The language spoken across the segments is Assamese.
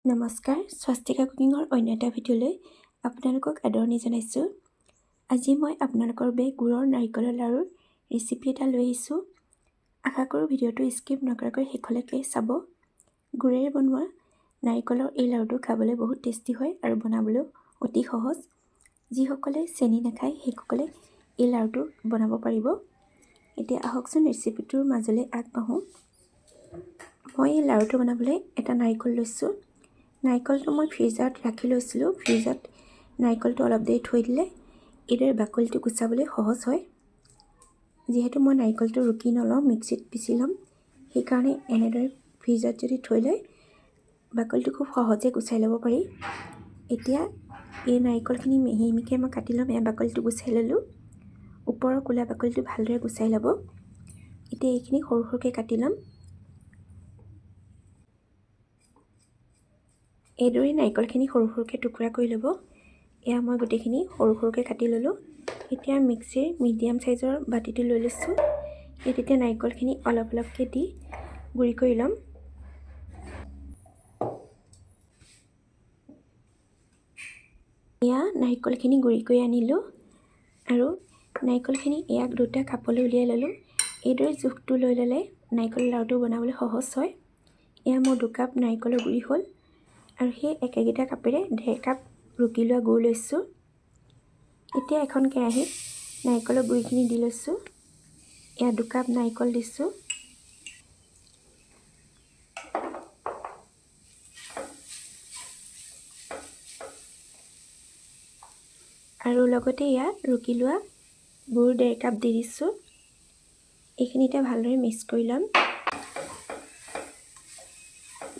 নমস্কাৰ, স্বাস্তিকা কুকিঙৰ অন্য এটা ভিডিঅ'লৈ আপোনালোকক আদৰণি জনাইছোঁ। আজি মই আপোনালোকৰ বাবে গুড়ৰ নাৰিকলৰ লাৰুৰ ৰেচিপি এটা লৈ আহিছোঁ। আশা কৰোঁ ভিডিঅ'টো স্কিপ নকৰাকৈ শেষলৈকে চাব। গুড়েৰে বনোৱা নাৰিকলৰ এই লাৰুটো খাবলৈ বহুত টেষ্টি হয় আৰু বনাবলৈও অতি সহজ। যিসকলে চেনি নাখায় সেইসকলে এই লাৰুটো বনাব পাৰিব। এতিয়া আহকচোন ৰেচিপিটোৰ মাজলৈ আগবাঢ়োঁ। মই এই লাৰুটো বনাবলৈ এটা নাৰিকল লৈছোঁ। নাৰিকলটো মই ফ্ৰিজত ৰাখি লৈছিলোঁ। ফ্ৰিজত নাৰিকলটো অলপ দেৰি থৈ দিলে এইদৰে বাকলিটো গুচাবলৈ সহজ হয়। যিহেতু মই নাৰিকলটো ৰুকি নলওঁ, মিক্সিত পিচি ল'ম, সেইকাৰণে এনেদৰে ফ্ৰিজত যদি থৈ লয় বাকলিটো খুব সহজে গুচাই ল'ব পাৰি। এতিয়া এই নাৰিকলখিনি মিহি মিহিকৈ মই কাটি ল'ম। এয়া বাকলিটো গুচাই ল'লোঁ। ওপৰৰ ক'লা বাকলিটো ভালদৰে গুচাই ল'ব। এতিয়া এইখিনি সৰু সৰুকৈ কাটি ল'ম। এইদৰে নাৰিকলখিনি সৰু সৰুকৈ টুকুৰা কৰি ল'ব। এয়া মই গোটেইখিনি সৰু সৰুকৈ কাটি ল'লোঁ। এতিয়া মিক্সিৰ মিডিয়াম চাইজৰ বাতিটো লৈ লৈছোঁ। ইয়াত এতিয়া নাৰিকলখিনি অলপ অলপকৈ দি গুড়ি কৰি ল'ম। এয়া নাৰিকলখিনি গুড়ি কৰি আনিলোঁ আৰু নাৰিকলখিনি ইয়াক দুটা কাপলৈ উলিয়াই ল'লোঁ। এইদৰে জোখটো লৈ ল'লে নাৰিকলৰ লাৰুটো বনাবলৈ সহজ হয়। এয়া মোৰ 2 কাপ নাৰিকলৰ গুড়ি হ'ল আৰু সেই একেগিটা কাপেৰে 1.5 কাপ ৰুকি লোৱা গুড় লৈছোঁ। এতিয়া এখন কেৰাহীত নাৰিকলৰ গুড়িখিনি দি লৈছোঁ। এয়া 2 কাপ নাৰিকল দিছোঁ। আৰু লগতে ইয়াত ৰুকি লোৱা গুড় 1.5 কাপ দি দিছোঁ। এইখিনি এতিয়া ভালদৰে মিক্স কৰি ল'ম।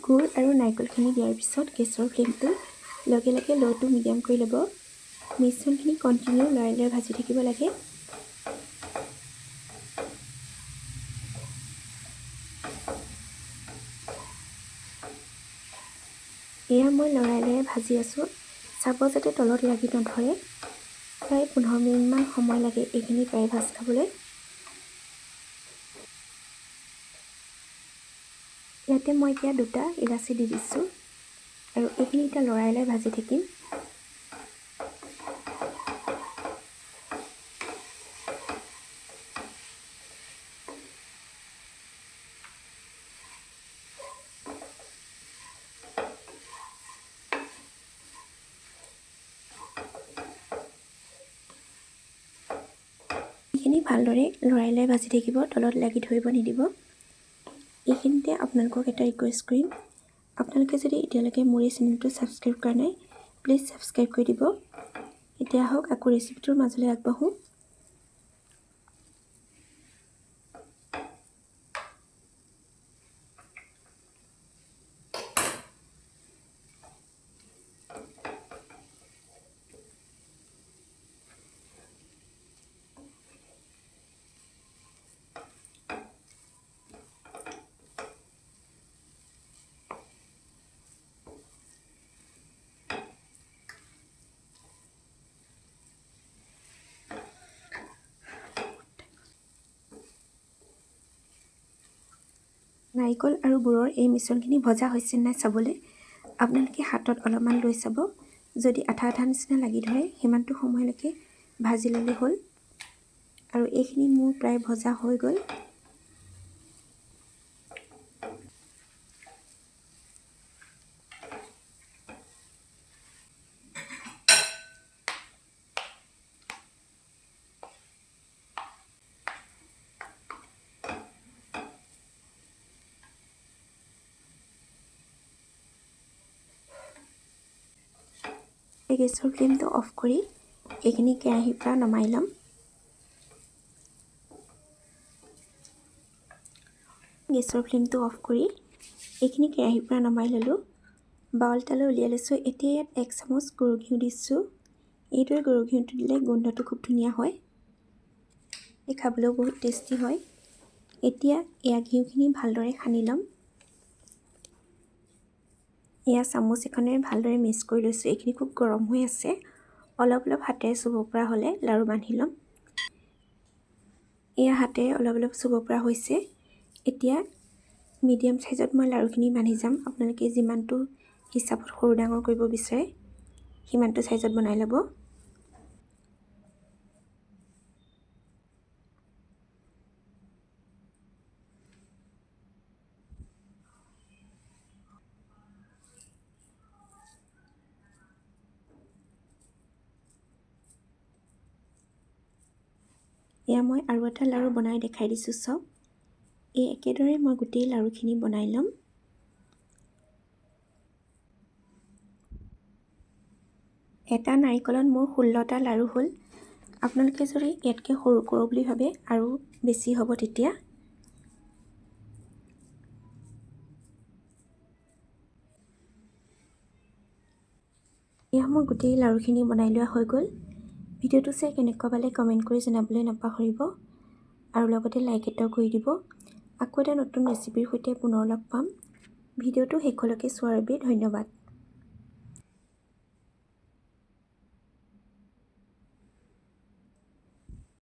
গুড় আৰু নাৰিকলখিনি দিয়াৰ পিছত গেছৰ ফ্লেমটো লগে লগে ল' টু মিডিয়াম কৰি ল'ব। মিশ্ৰণখিনি কণ্টিনিউ লৰাই লৰাই ভাজি থাকিব লাগে। এয়া মই লৰাই লৰাই ভাজি আছোঁ। চাব যাতে তলত লাগি নধৰে। প্ৰায় 15 মিনিটমান সময় লাগে এইখিনি প্ৰায় ভাজ খাবলৈ। ইয়াতে মই এতিয়া 2টা ইলাচি দি দিছোঁ আৰু এইখিনি এতিয়া লৰাই লৰাই ভাজি থাকিম। এইখিনি ভালদৰে লৰাই লৰাই ভাজি থাকিব, তলত লাগি ধৰিব নিদিব। এইখিনিতে আপোনালোকক এটা ৰিকুৱেষ্ট কৰিম, আপোনালোকে যদি এতিয়ালৈকে মোৰ এই চেনেলটো ছাবস্ক্ৰাইব কৰা নাই প্লিজ ছাবস্ক্ৰাইব কৰি দিব। এতিয়া আহক আকৌ ৰেচিপিটোৰ মাজলৈ আগবাঢ়োঁ। নাৰিকল আৰু গুড়ৰ এই মিশ্ৰণখিনি ভজা হৈছে নাই চাবলৈ আপোনালোকে হাতত অলপমান লৈ চাব। যদি আঠা আঠা নিচিনা লাগি ধৰে সিমানটো সময়লৈকে ভাজি ল'লে হ'ল। আৰু এইখিনি মোৰ প্ৰায় ভজা হৈ গ'ল। গেছৰ ফ্লেমটো অফ কৰি এইখিনি কেৰাহীৰ পৰা নমাই ল'ম। গেছৰ ফ্লেমটো অফ কৰি এইখিনি কেৰাহীৰ পৰা নমাই ল'লোঁ। বাউল এটালৈ উলিয়াই লৈছোঁ। এতিয়া ইয়াত 1 চামুচ গৰু ঘিউ দিছোঁ। এইদৰে গৰু ঘিউটো দিলে গোন্ধটো খুব ধুনীয়া হয়। এই খাবলৈও বহুত টেষ্টি হয়। এতিয়া এয়া ঘিউখিনি ভালদৰে সানি ল'ম। এয়া চামুচ এখনেৰে ভালদৰে মিক্স কৰি লৈছোঁ। এইখিনি খুব গৰম হৈ আছে। অলপ অলপ হাতেৰে চুব পৰা হ'লে লাৰু বান্ধি ল'ম। এয়া হাতেৰে অলপ অলপ চুব পৰা হৈছে। এতিয়া মিডিয়াম চাইজত মই লাৰুখিনি বান্ধি যাম। আপোনালোকে যিমানটো হিচাপত সৰু ডাঙৰ কৰিব বিচাৰে সিমানটো সাইজত বনাই ল'ব। এয়া মই আৰু এটা লাৰু বনাই দেখাই দিছোঁ চাওক। এই একেদৰে মই গোটেই লাৰুখিনি বনাই ল'ম। এটা নাৰিকলত মোৰ 16টা লাৰু হ'ল। আপোনালোকে যদি ইয়াতকৈ সৰু কৰোঁ বুলি ভাবে আৰু বেছি হ'ব তেতিয়া। এয়া মোৰ গোটেই লাৰুখিনি বনাই লোৱা হৈ গ'ল। ভিডিঅ'টো চাই কেনেকুৱা পালে কমেণ্ট কৰি জনাবলৈ নাপাহৰিব আৰু লগতে লাইক এটাও কৰি দিব। আকৌ এটা নতুন ৰেচিপিৰ সৈতে পুনৰ লগ পাম। ভিডিঅ'টো শেষলৈকে চোৱাৰ বাবে ধন্যবাদ।